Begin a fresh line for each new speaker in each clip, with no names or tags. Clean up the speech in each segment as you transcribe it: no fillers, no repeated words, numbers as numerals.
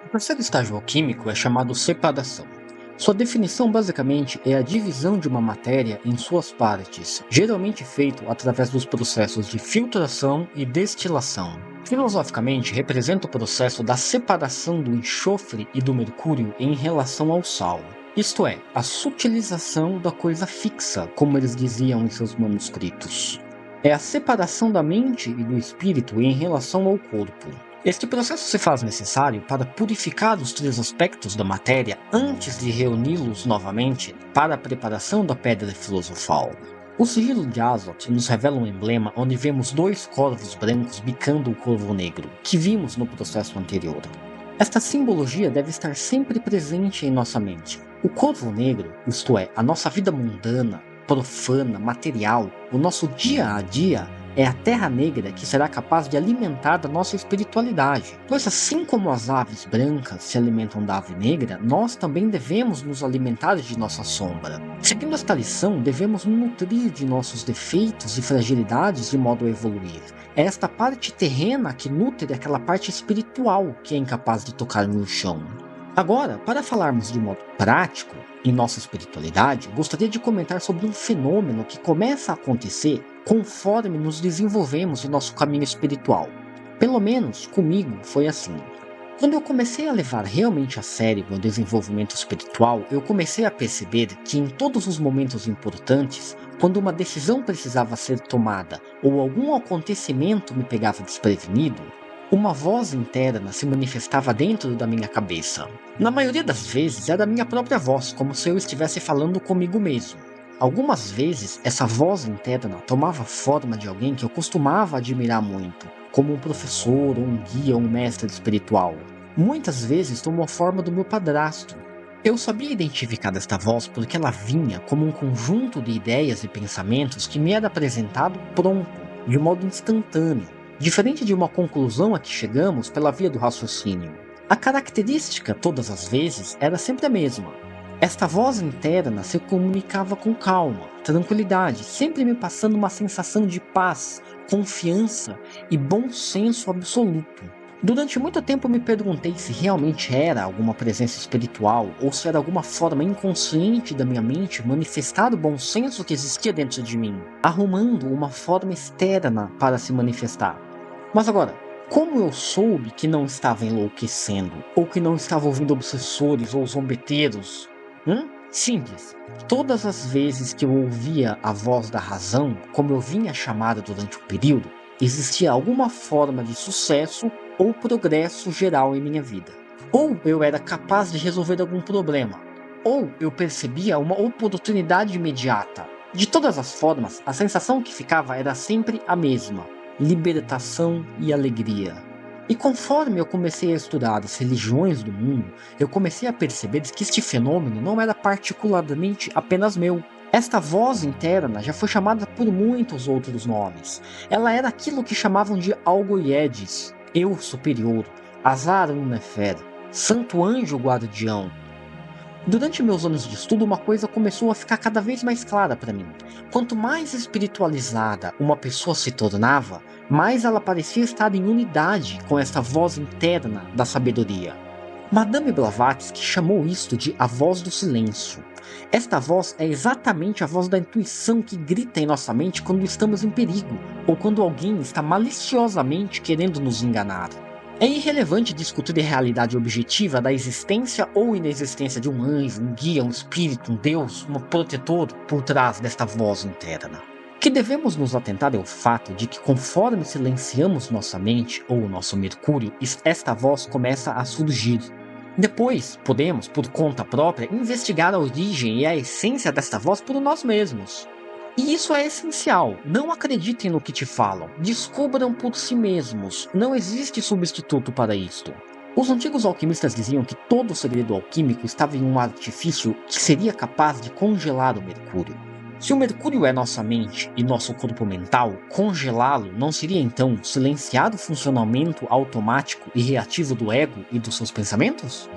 O terceiro estágio alquímico é chamado separação. Sua definição basicamente é a divisão de uma matéria em suas partes, geralmente feito através dos processos de filtração e destilação. Filosoficamente, representa o processo da separação do enxofre e do mercúrio em relação ao sal. Isto é, a sutilização da coisa fixa, como eles diziam em seus manuscritos. É a separação da mente e do espírito em relação ao corpo. Este processo se faz necessário para purificar os três aspectos da matéria antes de reuni-los novamente para a preparação da pedra filosofal. O sigilo de Azoth nos revela um emblema onde vemos dois corvos brancos bicando o corvo negro, que vimos no processo anterior. Esta simbologia deve estar sempre presente em nossa mente. O corvo negro, isto é, a nossa vida mundana, profana, material, o nosso dia a dia, é a terra negra que será capaz de alimentar a nossa espiritualidade. Pois assim como as aves brancas se alimentam da ave negra, nós também devemos nos alimentar de nossa sombra. Seguindo esta lição, devemos nutrir de nossos defeitos e fragilidades de modo a evoluir. É esta parte terrena que nutre aquela parte espiritual que é incapaz de tocar no chão. Agora, para falarmos de modo prático, em nossa espiritualidade, gostaria de comentar sobre um fenômeno que começa a acontecer conforme nos desenvolvemos em nosso caminho espiritual. Pelo menos comigo foi assim. Quando eu comecei a levar realmente a sério meu desenvolvimento espiritual, eu comecei a perceber que em todos os momentos importantes, quando uma decisão precisava ser tomada ou algum acontecimento me pegava desprevenido, uma voz interna se manifestava dentro da minha cabeça. Na maioria das vezes era a minha própria voz, como se eu estivesse falando comigo mesmo. Algumas vezes essa voz interna tomava forma de alguém que eu costumava admirar muito, como um professor, um guia, um mestre espiritual. Muitas vezes tomou a forma do meu padrasto. Eu sabia identificar esta voz porque ela vinha como um conjunto de ideias e pensamentos que me era apresentado pronto, de modo instantâneo, diferente de uma conclusão a que chegamos pela via do raciocínio. A característica, todas as vezes, era sempre a mesma. Esta voz interna se comunicava com calma, tranquilidade, sempre me passando uma sensação de paz, confiança e bom senso absoluto. Durante muito tempo me perguntei se realmente era alguma presença espiritual ou se era alguma forma inconsciente da minha mente manifestar o bom senso que existia dentro de mim, arrumando uma forma externa para se manifestar. Mas agora, como eu soube que não estava enlouquecendo ou que não estava ouvindo obsessores ou zombeteiros? Simples. Todas as vezes que eu ouvia a voz da razão, como eu vinha chamada durante o período, existia alguma forma de sucesso ou progresso geral em minha vida. Ou eu era capaz de resolver algum problema, ou eu percebia uma oportunidade imediata. De todas as formas, a sensação que ficava era sempre a mesma: libertação e alegria. E conforme eu comecei a estudar as religiões do mundo, eu comecei a perceber que este fenômeno não era particularmente apenas meu. Esta voz interna já foi chamada por muitos outros nomes. Ela era aquilo que chamavam de Algoyedes, Eu Superior, Azar Nefer, Santo Anjo Guardião. Durante meus anos de estudo, uma coisa começou a ficar cada vez mais clara para mim. Quanto mais espiritualizada uma pessoa se tornava, mais ela parecia estar em unidade com esta voz interna da sabedoria. Madame Blavatsky chamou isto de a voz do silêncio. Esta voz é exatamente a voz da intuição que grita em nossa mente quando estamos em perigo, ou quando alguém está maliciosamente querendo nos enganar. É irrelevante discutir a realidade objetiva da existência ou inexistência de um anjo, um guia, um espírito, um Deus, um protetor por trás desta voz interna. O que devemos nos atentar é o fato de que conforme silenciamos nossa mente ou o nosso mercúrio, esta voz começa a surgir. Depois, podemos, por conta própria, investigar a origem e a essência desta voz por nós mesmos. E isso é essencial. Não acreditem no que te falam. Descubram por si mesmos. Não existe substituto para isto. Os antigos alquimistas diziam que todo o segredo alquímico estava em um artifício que seria capaz de congelar o mercúrio. Se o mercúrio é nossa mente e nosso corpo mental, congelá-lo não seria então silenciar o funcionamento automático e reativo do ego e dos seus pensamentos?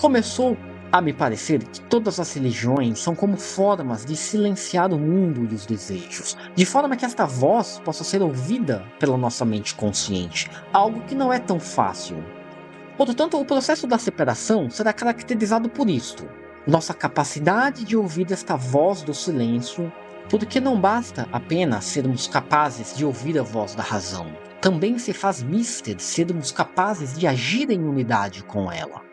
Começou A me parecer que todas as religiões são como formas de silenciar o mundo e os desejos, de forma que esta voz possa ser ouvida pela nossa mente consciente, algo que não é tão fácil. Portanto, o processo da separação será caracterizado por isto: nossa capacidade de ouvir esta voz do silêncio, porque não basta apenas sermos capazes de ouvir a voz da razão, também se faz mister sermos capazes de agir em unidade com ela.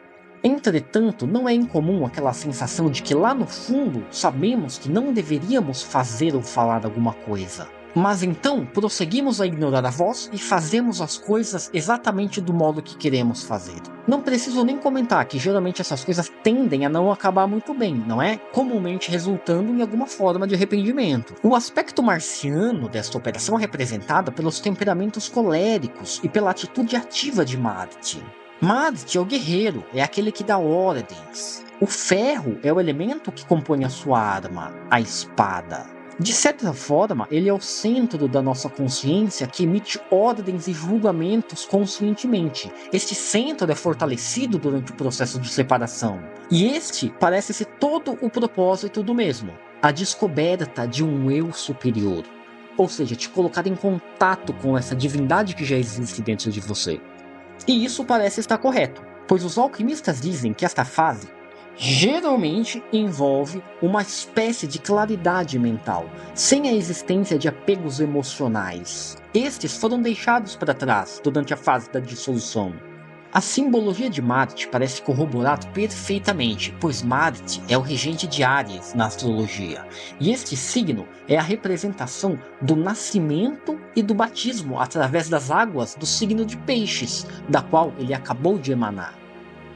Entretanto, não é incomum aquela sensação de que lá no fundo sabemos que não deveríamos fazer ou falar alguma coisa. Mas então prosseguimos a ignorar a voz e fazemos as coisas exatamente do modo que queremos fazer. Não preciso nem comentar que geralmente essas coisas tendem a não acabar muito bem, não é? Comumente resultando em alguma forma de arrependimento. O aspecto marciano desta operação é representado pelos temperamentos coléricos e pela atitude ativa de Marte. Marte é o guerreiro, é aquele que dá ordens. O ferro é o elemento que compõe a sua arma, a espada. De certa forma, ele é o centro da nossa consciência que emite ordens e julgamentos conscientemente. Este centro é fortalecido durante o processo de separação. E este parece ser todo o propósito do mesmo: a descoberta de um eu superior. Ou seja, te colocar em contato com essa divindade que já existe dentro de você. E isso parece estar correto, pois os alquimistas dizem que esta fase geralmente envolve uma espécie de claridade mental, sem a existência de apegos emocionais. Estes foram deixados para trás durante a fase da dissolução. A simbologia de Marte parece corroborar perfeitamente, pois Marte é o regente de Áries na astrologia, e este signo é a representação do nascimento e do batismo através das águas do signo de Peixes, da qual ele acabou de emanar.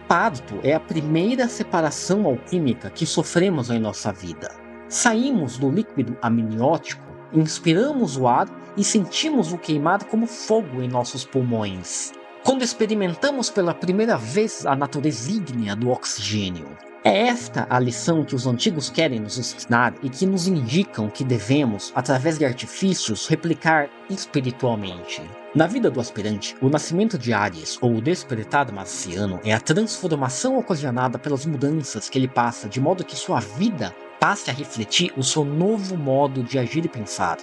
Parto é a primeira separação alquímica que sofremos em nossa vida. Saímos do líquido amniótico, inspiramos o ar e sentimos o queimar como fogo em nossos pulmões. Quando experimentamos pela primeira vez a natureza ígnea do oxigênio. É esta a lição que os antigos querem nos ensinar e que nos indicam que devemos, através de artifícios, replicar espiritualmente. Na vida do aspirante, o nascimento de Áries, ou o despertar marciano, é a transformação ocasionada pelas mudanças que ele passa, de modo que sua vida passe a refletir o seu novo modo de agir e pensar.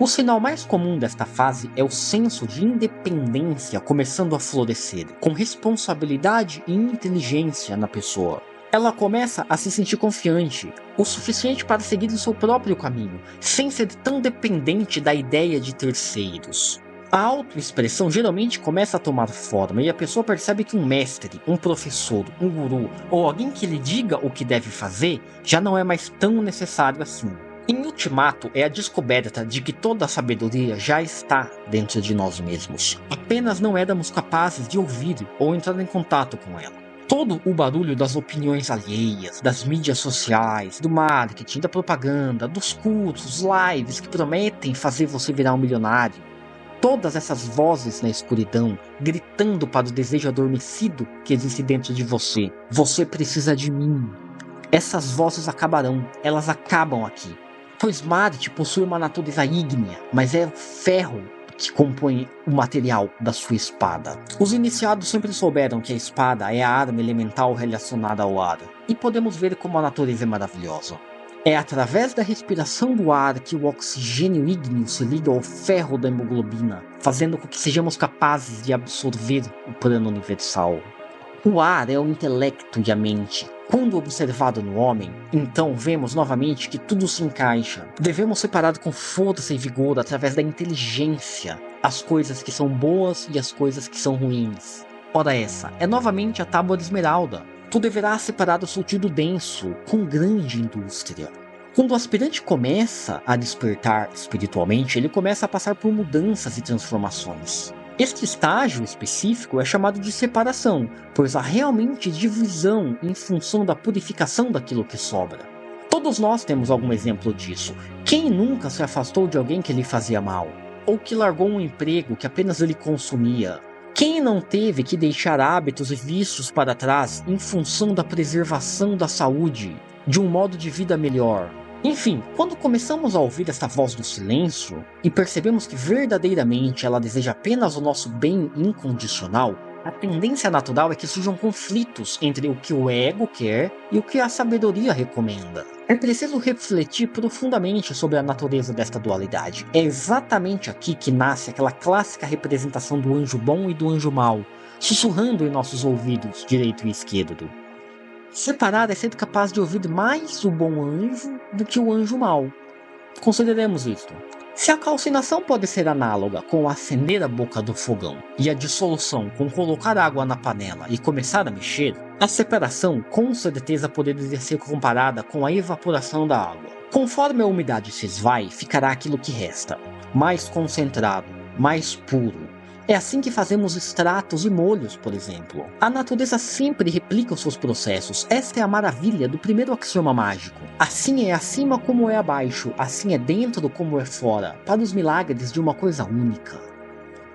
O sinal mais comum desta fase é o senso de independência começando a florescer, com responsabilidade e inteligência na pessoa. Ela começa a se sentir confiante, o suficiente para seguir o seu próprio caminho, sem ser tão dependente da ideia de terceiros. A autoexpressão geralmente começa a tomar forma e a pessoa percebe que um mestre, um professor, um guru ou alguém que lhe diga o que deve fazer já não é mais tão necessário assim. Em ultimato, é a descoberta de que toda a sabedoria já está dentro de nós mesmos. Apenas não éramos capazes de ouvir ou entrar em contato com ela. Todo o barulho das opiniões alheias, das mídias sociais, do marketing, da propaganda, dos cursos, lives que prometem fazer você virar um milionário. Todas essas vozes na escuridão, gritando para o desejo adormecido que existe dentro de você. Você precisa de mim. Essas vozes acabarão, elas acabam aqui. Pois Marte possui uma natureza ígnea, mas é o ferro que compõe o material da sua espada. Os iniciados sempre souberam que a espada é a arma elemental relacionada ao ar, e podemos ver como a natureza é maravilhosa. É através da respiração do ar que o oxigênio ígneo se liga ao ferro da hemoglobina, fazendo com que sejamos capazes de absorver o plano universal. O ar é o intelecto e a mente. Quando observado no homem, então vemos novamente que tudo se encaixa. Devemos separar com força e vigor, através da inteligência, as coisas que são boas e as coisas que são ruins. Ora essa é novamente a tábua de esmeralda. Tu deverás separar o sentido denso, com grande indústria. Quando o aspirante começa a despertar espiritualmente, ele começa a passar por mudanças e transformações. Este estágio específico é chamado de separação, pois há realmente divisão em função da purificação daquilo que sobra. Todos nós temos algum exemplo disso. Quem nunca se afastou de alguém que lhe fazia mal? Ou que largou um emprego que apenas ele consumia? Quem não teve que deixar hábitos e vícios para trás em função da preservação da saúde, de um modo de vida melhor? Enfim, quando começamos a ouvir esta voz do silêncio e percebemos que verdadeiramente ela deseja apenas o nosso bem incondicional, A tendência natural é que surjam conflitos entre o que o ego quer e o que a sabedoria recomenda. É preciso refletir profundamente sobre a natureza desta dualidade. É exatamente aqui que nasce aquela clássica representação do anjo bom e do anjo mau, sussurrando em nossos ouvidos, direito e esquerdo. Separar é ser capaz de ouvir mais o bom anjo do que o anjo mau. Consideremos isto. Se a calcinação pode ser análoga com acender a boca do fogão e a dissolução com colocar água na panela e começar a mexer, a separação com certeza poderia ser comparada com a evaporação da água. Conforme a umidade se esvai, ficará aquilo que resta, mais concentrado, mais puro. É assim que fazemos extratos e molhos, por exemplo. A natureza sempre replica os seus processos. Esta é a maravilha do primeiro axioma mágico. Assim é acima como é abaixo, assim é dentro como é fora, para os milagres de uma coisa única.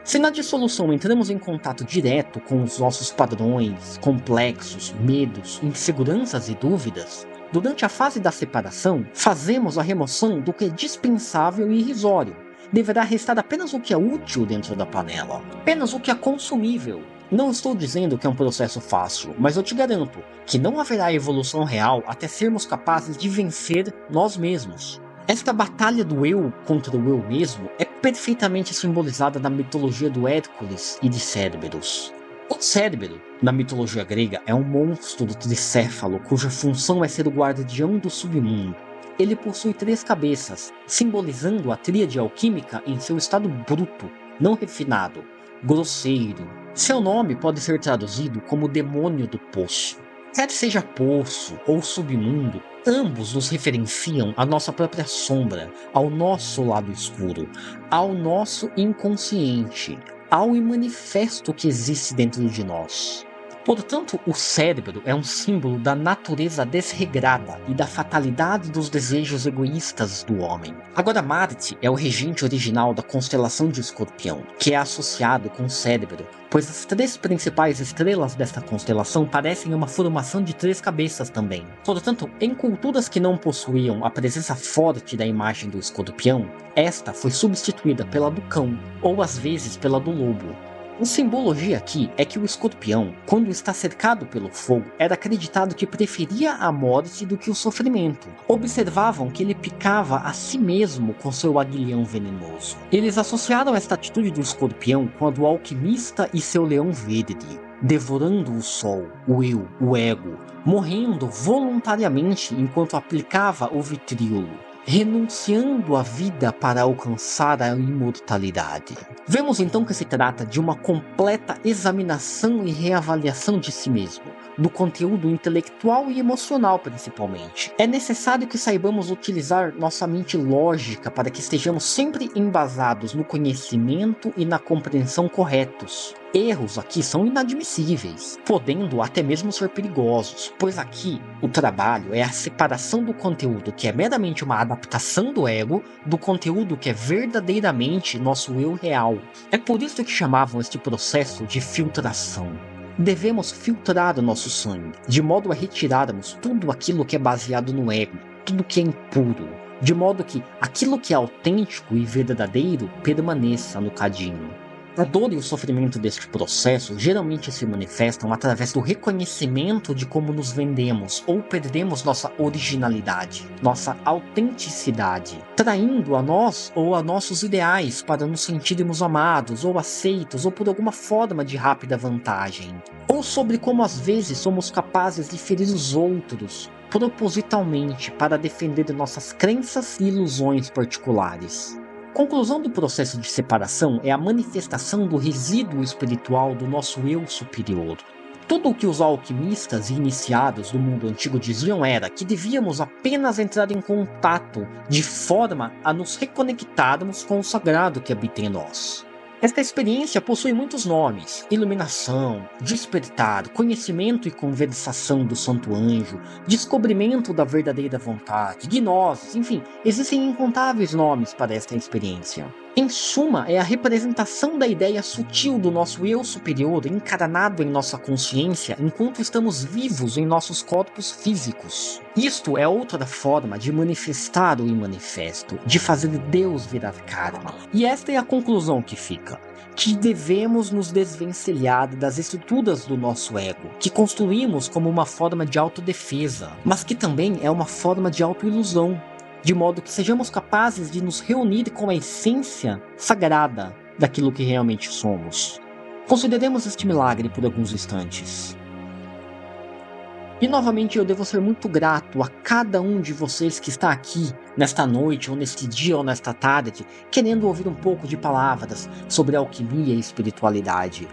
Se na dissolução entramos em contato direto com os nossos padrões, complexos, medos, inseguranças e dúvidas, durante a fase da separação, fazemos a remoção do que é dispensável e irrisório. Deverá restar apenas o que é útil dentro da panela, apenas o que é consumível. Não estou dizendo que é um processo fácil, mas eu te garanto que não haverá evolução real até sermos capazes de vencer nós mesmos. Esta batalha do eu contra o eu mesmo é perfeitamente simbolizada na mitologia do Hércules e de Cerberus. O Cérebro, na mitologia grega, é um monstro tricéfalo cuja função é ser o guardião do submundo. Ele possui 3 cabeças, simbolizando a tríade alquímica em seu estado bruto, não refinado, grosseiro. Seu nome pode ser traduzido como demônio do poço. Quer seja poço ou submundo, ambos nos referenciam à nossa própria sombra, ao nosso lado escuro, ao nosso inconsciente, ao imanifesto que existe dentro de nós. Portanto, o cérebro é um símbolo da natureza desregrada e da fatalidade dos desejos egoístas do homem. Agora, Marte é o regente original da constelação de Escorpião, que é associado com o cérebro, pois as 3 principais estrelas desta constelação parecem uma formação de 3 cabeças também. Portanto, em culturas que não possuíam a presença forte da imagem do escorpião, esta foi substituída pela do cão, ou às vezes pela do lobo. A simbologia aqui é que o escorpião, quando está cercado pelo fogo, era acreditado que preferia a morte do que o sofrimento. Observavam que ele picava a si mesmo com seu aguilhão venenoso. Eles associaram esta atitude do escorpião com a do alquimista e seu leão verde, devorando o sol, o eu, o ego, morrendo voluntariamente enquanto aplicava o vitríolo, renunciando à vida para alcançar a imortalidade. Vemos então que se trata de uma completa examinação e reavaliação de si mesmo, do conteúdo intelectual e emocional principalmente. É necessário que saibamos utilizar nossa mente lógica para que estejamos sempre embasados no conhecimento e na compreensão corretos. Erros aqui são inadmissíveis, podendo até mesmo ser perigosos, pois aqui o trabalho é a separação do conteúdo que é meramente uma adaptação do ego do conteúdo que é verdadeiramente nosso eu real. É por isso que chamavam este processo de filtração. Devemos filtrar o nosso sangue, de modo a retirarmos tudo aquilo que é baseado no ego, tudo que é impuro, de modo que aquilo que é autêntico e verdadeiro permaneça no cadinho. A dor e o sofrimento deste processo geralmente se manifestam através do reconhecimento de como nos vendemos ou perdemos nossa originalidade, nossa autenticidade, traindo a nós ou a nossos ideais para nos sentirmos amados ou aceitos ou por alguma forma de rápida vantagem. Ou sobre como às vezes somos capazes de ferir os outros propositalmente para defender nossas crenças e ilusões particulares. Conclusão do processo de separação é a manifestação do resíduo espiritual do nosso eu superior. Tudo o que os alquimistas e iniciados do mundo antigo diziam era que devíamos apenas entrar em contato de forma a nos reconectarmos com o sagrado que habita em nós. Esta experiência possui muitos nomes: iluminação, despertar, conhecimento e conversação do santo anjo, descobrimento da verdadeira vontade, gnose, enfim, existem incontáveis nomes para esta experiência. Em suma, é a representação da ideia sutil do nosso eu superior encarnado em nossa consciência enquanto estamos vivos em nossos corpos físicos. Isto é outra forma de manifestar o imanifesto, de fazer Deus virar karma. E esta é a conclusão que fica. Que devemos nos desvencilhar das estruturas do nosso ego, que construímos como uma forma de autodefesa, mas que também é uma forma de autoilusão, de modo que sejamos capazes de nos reunir com a essência sagrada daquilo que realmente somos. Consideremos este milagre por alguns instantes. E novamente eu devo ser muito grato a cada um de vocês que está aqui, nesta noite, ou neste dia, ou nesta tarde, querendo ouvir um pouco de palavras sobre alquimia e espiritualidade.